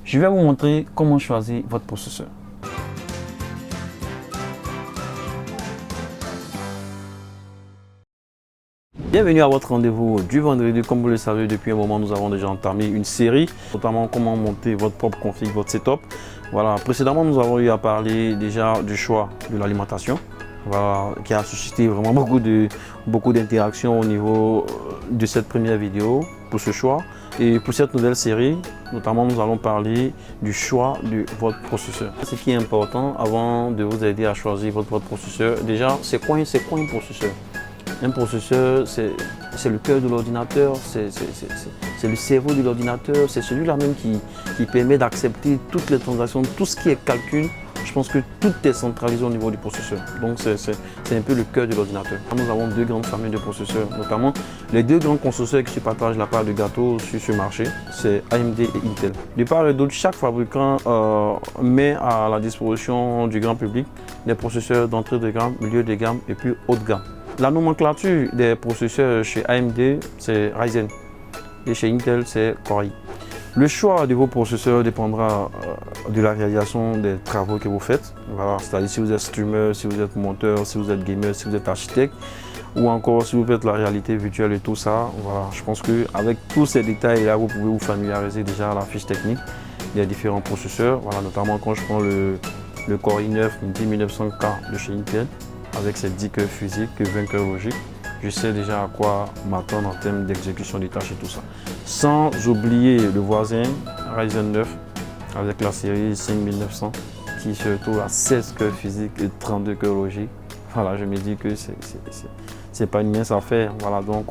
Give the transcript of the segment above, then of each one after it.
Je vais vous montrer comment choisir votre processeur. Bienvenue à votre rendez-vous du vendredi. Comme vous le savez, depuis un moment, nous avons déjà entamé une série, notamment comment monter votre propre config, votre setup. Voilà. Précédemment, nous avons eu à parler déjà du choix de l'alimentation, voilà, qui a suscité vraiment beaucoup d'interactions au niveau de cette première vidéo pour ce choix. Et pour cette nouvelle série, notamment, nous allons parler du choix de votre processeur. Ce qui est important avant de vous aider à choisir votre processeur, déjà, c'est quoi un processeur? Un processeur, c'est le cœur de l'ordinateur, c'est le cerveau de l'ordinateur, c'est celui-là même qui permet d'accepter toutes les transactions, tout ce qui est calcul. Je pense que tout est centralisé au niveau du processeur. Donc c'est un peu le cœur de l'ordinateur. Nous avons deux grandes familles de processeurs, notamment les deux grands constructeurs qui se partagent la part de gâteau sur ce marché, c'est AMD et Intel. De part et d'autre, chaque fabricant met à la disposition du grand public des processeurs d'entrée de gamme, milieu de gamme et puis haut de gamme. La nomenclature des processeurs chez AMD, c'est Ryzen et chez Intel, c'est Core i. Le choix de vos processeurs dépendra de la réalisation des travaux que vous faites. Voilà, c'est-à-dire si vous êtes streamer, si vous êtes monteur, si vous êtes gamer, si vous êtes architecte, ou encore si vous faites la réalité virtuelle et tout ça. Voilà, je pense qu'avec tous ces détails-là, vous pouvez vous familiariser déjà à la fiche technique des différents processeurs. Voilà, notamment quand je prends le Core i9 10900K de chez Intel, avec ses 10 cœurs physiques et 20 cœurs logiques, je sais déjà à quoi m'attendre en termes d'exécution des tâches et tout ça. Sans oublier le voisin Ryzen 9 avec la série 5900 qui se retrouve à 16 cœurs physiques et 32 cœurs logiques. Voilà, je me dis que c'est pas une mince affaire. Voilà, donc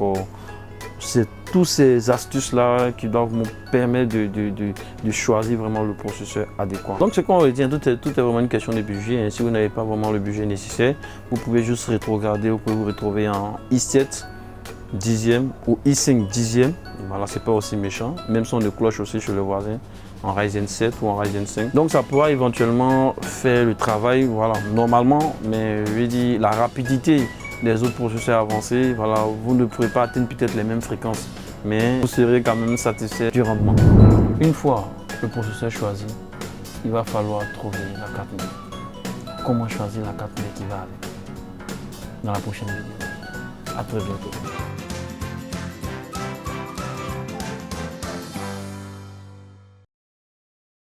c'est toutes ces astuces-là qui doivent me permettre de choisir vraiment le processeur adéquat. Donc ce qu'on retient, tout est vraiment une question de budget. Si vous n'avez pas vraiment le budget nécessaire, vous pouvez juste rétrograder, vous pouvez vous retrouver en i7 10e ou i5 10e. Voilà, c'est pas aussi méchant. Même son de cloche aussi chez le voisin en Ryzen 7 ou en Ryzen 5. Donc ça pourra éventuellement faire le travail, voilà, normalement, mais je veux dire la rapidité des autres processeurs avancés, voilà, vous ne pourrez pas atteindre peut-être les mêmes fréquences, mais vous serez quand même satisfait du rendement. Une fois le processeur choisi, il va falloir trouver la 4000. Comment choisir la 4000 qui va avec? Dans la prochaine vidéo. À très bientôt.